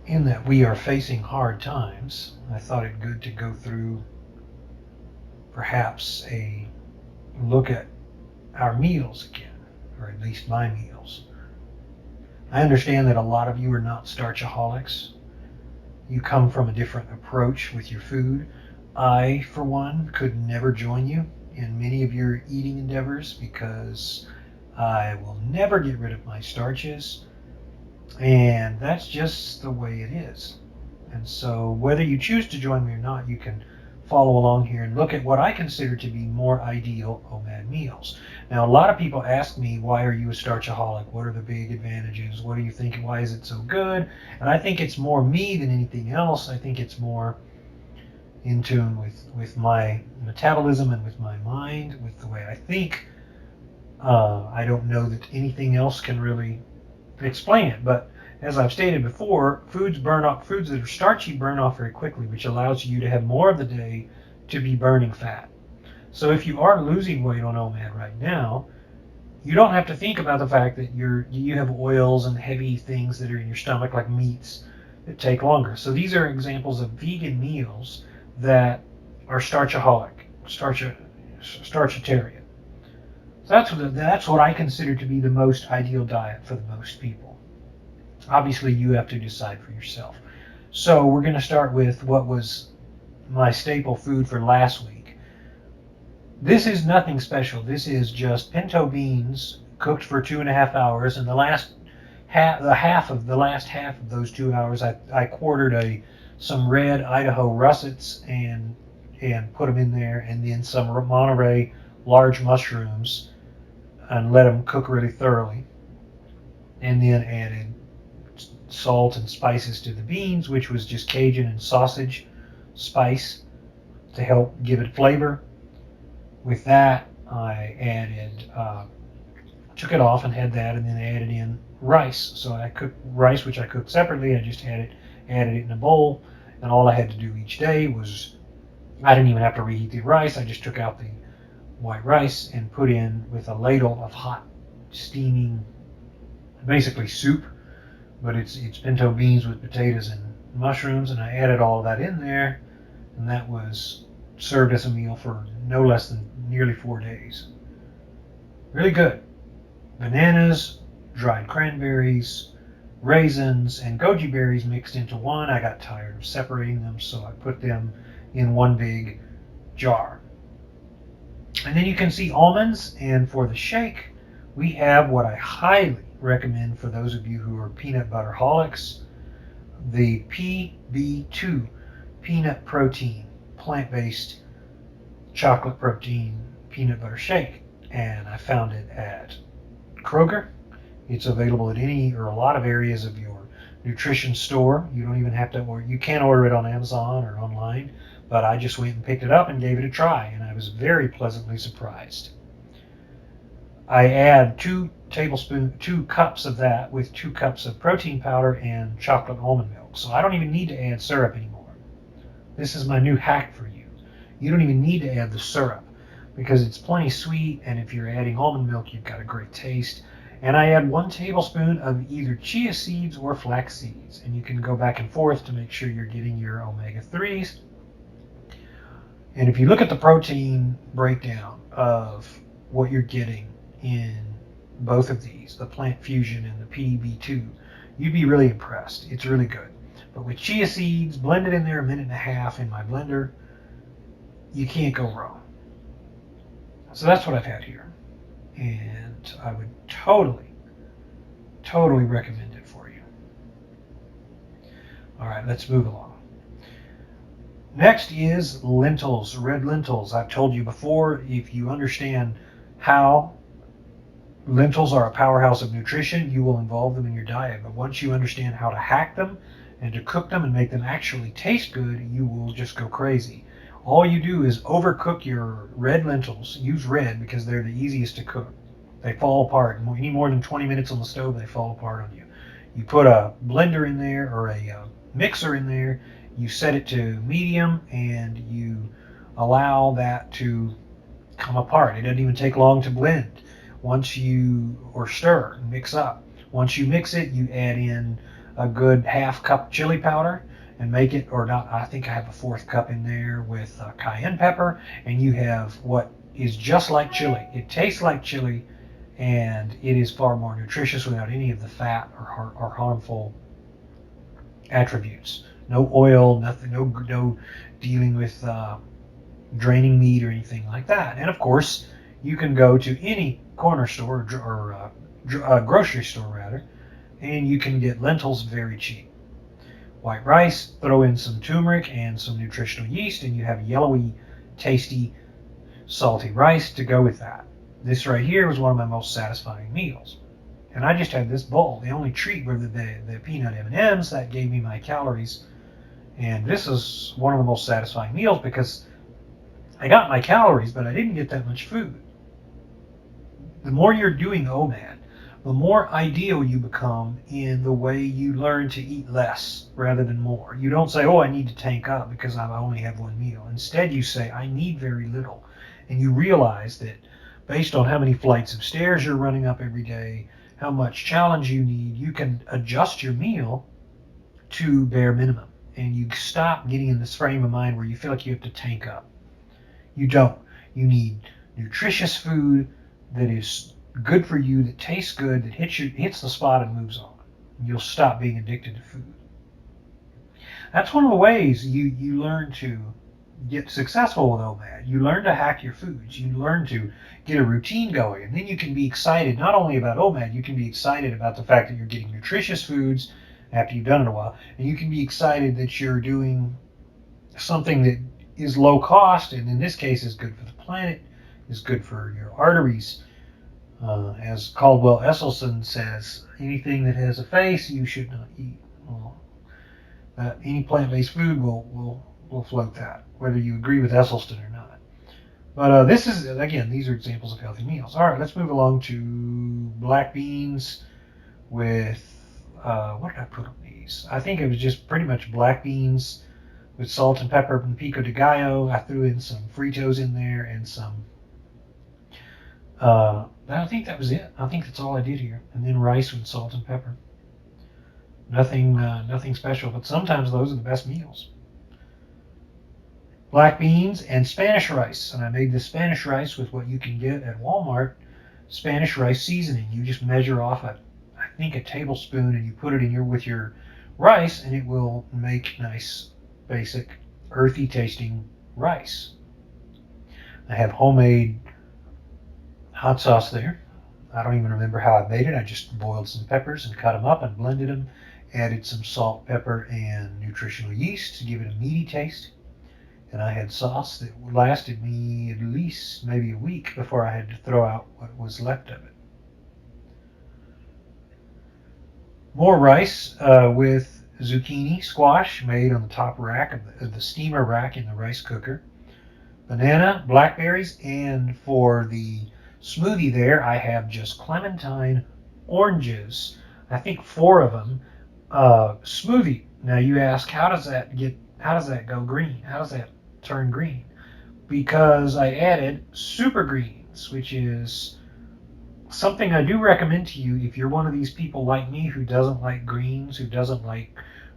in that we are facing hard times, I thought it good to go through perhaps a look at our meals again, or at least my meals. I understand that a lot of you are not starchaholics. You come from a different approach with your food. I, for one, could never join you in many of your eating endeavors because I will never get rid of my starches, and that's just the way it is. And so, whether you choose to join me or not, you can follow along here and look at what I consider to be more ideal OMAD meals. Now, a lot of people ask me, why are you a starchaholic? What are the big advantages? What do you think? Why is it so good? And I think it's more me than anything else. I think it's more in tune with my metabolism and with my mind, with the way I think. I don't know that anything else can really explain it, but as I've stated before, foods that are starchy burn off very quickly, which allows you to have more of the day to be burning fat. So if you are losing weight on OMAD right now, you don't have to think about the fact that you have oils and heavy things that are in your stomach, like meats, that take longer. So these are examples of vegan meals that are starchaholic, starchitarian. So that's what I consider to be the most ideal diet for the most people. Obviously, you have to decide for yourself. So we're going to start with what was my staple food for last week. This is nothing special. This is just pinto beans cooked for 2.5 hours, and the last half of those 2 hours, I quartered some red Idaho russets and put them in there, and then some Monterey large mushrooms, and let them cook really thoroughly, and then added salt and spices to the beans, which was just Cajun and sausage spice to help give it flavor. With that, I took it off and had that, and then added in rice. So I cooked rice, which I cooked separately. I just added it in a bowl, and all I had to do each day was, I didn't even have to reheat the rice. I just took out the white rice and put in with a ladle of hot, steaming, basically soup, but it's pinto beans with potatoes and mushrooms, and I added all of that in there, and that was served as a meal for no less than nearly 4 days. Really good. Bananas, dried cranberries, raisins, and goji berries mixed into one. I got tired of separating them, so I put them in one big jar. And then you can see almonds, and for the shake, we have what I highly recommend for those of you who are peanut butter holics, the PB2 peanut protein, plant-based chocolate protein peanut butter shake. And I found it at Kroger. It's available at any or a lot of areas of your nutrition store. You don't even have to, or you can order it on Amazon or online, but I just went and picked it up and gave it a try, and I was very pleasantly surprised. I add 2 cups of that with 2 cups of protein powder and chocolate almond milk. So I don't even need to add syrup anymore. This is my new hack for you. You don't even need to add the syrup because it's plenty sweet, and if you're adding almond milk, you've got a great taste. And I add 1 tablespoon of either chia seeds or flax seeds, and you can go back and forth to make sure you're getting your omega-3s. And if you look at the protein breakdown of what you're getting in both of these, the Plant Fusion and the PB2, you'd be really impressed. It's really good. But with chia seeds blended in there 1.5 minutes in my blender, you can't go wrong. So that's what I've had here. And I would totally recommend it for you. All right, let's move along. Next is lentils, red lentils. I've told you before, if you understand how lentils are a powerhouse of nutrition, you will involve them in your diet. But once you understand how to hack them and to cook them and make them actually taste good, you will just go crazy. All you do is overcook your red lentils. Use red because they're the easiest to cook. They fall apart. Any more than 20 minutes on the stove, they fall apart on you. You put a blender in there or a mixer in there, you set it to medium, and you allow that to come apart. It doesn't even take long to blend. Or stir and mix up. Once you mix it, you add in a good half cup chili powder and make it, or not, I think I have a fourth cup in there with cayenne pepper, and you have what is just like chili. It tastes like chili, and it is far more nutritious without any of the fat or harmful attributes. No oil, nothing, no dealing with draining meat or anything like that. And of course, you can go to any corner store or grocery store rather, and you can get lentils very cheap. White rice, throw in some turmeric and some nutritional yeast, and you have yellowy, tasty, salty rice to go with that. This right here was one of my most satisfying meals. And I just had this bowl. The only treat were the peanut M&Ms that gave me my calories. And this is one of the most satisfying meals because I got my calories, but I didn't get that much food. The more you're doing OMAD, the more ideal you become in the way you learn to eat less rather than more. You don't say, oh, I need to tank up because I only have one meal. Instead, you say, I need very little. And you realize that based on how many flights of stairs you're running up every day, how much challenge you need, you can adjust your meal to bare minimum. And you stop getting in this frame of mind where you feel like you have to tank up. You don't. You need nutritious food that is good for you, that tastes good, that hits the spot and moves on. You'll stop being addicted to food. That's one of the ways you learn to get successful with OMAD. You learn to hack your foods. You learn to get a routine going. And then you can be excited not only about OMAD, you can be excited about the fact that you're getting nutritious foods after you've done it a while. And you can be excited that you're doing something that is low cost, and in this case is good for the planet, is good for your arteries. As Caldwell Esselstyn says, anything that has a face you should not eat. Well, any plant-based food will float that, whether you agree with Esselstyn or not. But this is, again, these are examples of healthy meals. All right, let's move along to black beans with, what did I put on these? I think it was just pretty much black beans with salt and pepper and pico de gallo. I threw in some Fritos in there and some, I think that was it. I think that's all I did here. And then rice with salt and pepper. Nothing special, but sometimes those are the best meals. Black beans and Spanish rice. And I made this Spanish rice with what you can get at Walmart, Spanish rice seasoning. You just measure off I think a tablespoon, and you put it in with your rice, and it will make nice, basic, earthy tasting rice. I have homemade hot sauce there. I don't even remember how I made it. I just boiled some peppers and cut them up and blended them, added some salt, pepper, and nutritional yeast to give it a meaty taste. And I had sauce that lasted me at least maybe a week before I had to throw out what was left of it. More rice with zucchini squash made on the top rack of the steamer rack in the rice cooker. Banana, blackberries, and for the smoothie there, I have just clementine oranges. I think 4 of them. Smoothie. Now you ask, how does that go green? How does that turn green? Because I added super greens, which is something I do recommend to you if you're one of these people like me who doesn't like greens, who doesn't like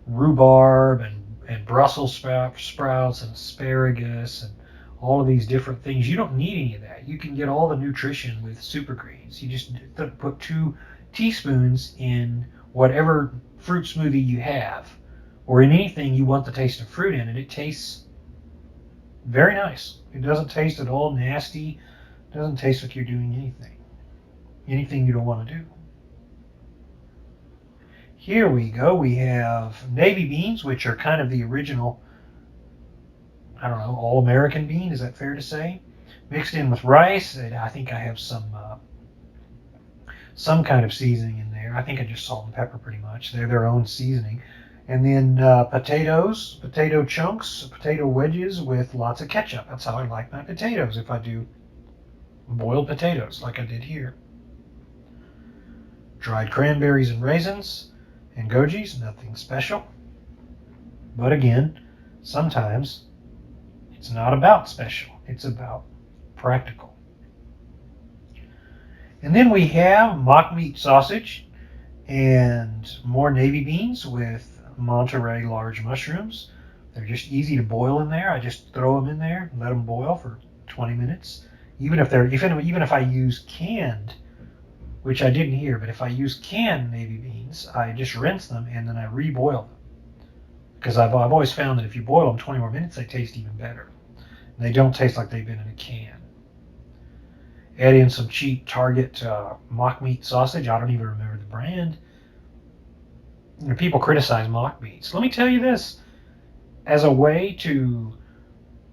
rhubarb and Brussels sprouts and asparagus and all of these different things. You don't need any of that. You can get all the nutrition with super greens. You just put 2 teaspoons in whatever fruit smoothie you have, or in anything you want the taste of fruit in, and it tastes very nice. It doesn't taste at all nasty. It doesn't taste like you're doing anything you don't want to do. Here we go. We have navy beans, which are kind of the original, I don't know, all-American bean. Is that fair to say? Mixed in with rice. And I think I have some kind of seasoning in there. I think I just salt and pepper pretty much. They're their own seasoning. And then potatoes, potato chunks, potato wedges with lots of ketchup. That's how I like my potatoes, if I do boiled potatoes like I did here. Dried cranberries and raisins and gojis, nothing special. But again, sometimes it's not about special, it's about practical. And then we have mock meat sausage and more navy beans with Monterey large mushrooms. They're just easy to boil in there. I just throw them in there and let them boil for 20 minutes. Even if I use canned, which I didn't hear, but if I use canned navy beans, I just rinse them and then I reboil them. Because I've always found that if you boil them 20 more minutes, they taste even better. And they don't taste like they've been in a can. Add in some cheap Target mock meat sausage. I don't even remember the brand. You know, people criticize mock meats. Let me tell you this: as a way to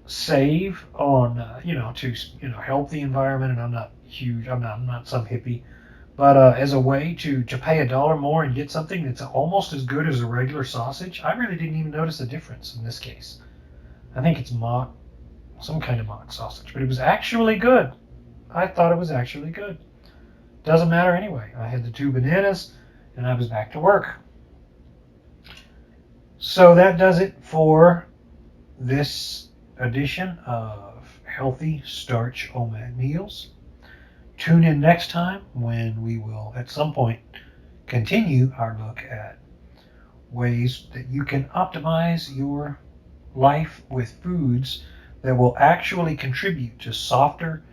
save on, to help the environment, and I'm not huge. I'm not some hippie, but as a way to pay $1 more and get something that's almost as good as a regular sausage, I really didn't even notice the difference in this case. I think it's some kind of mock sausage, but it was actually good. I thought it was actually good. Doesn't matter anyway. I had the 2 bananas and I was back to work. So that does it for this edition of Healthy Starch OMAD Meals. Tune in next time when we will at some point continue our look at ways that you can optimize your life with foods that will actually contribute to softer,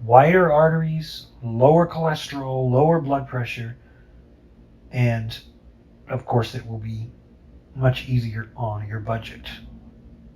wider arteries, lower cholesterol, lower blood pressure, and of course it will be much easier on your budget.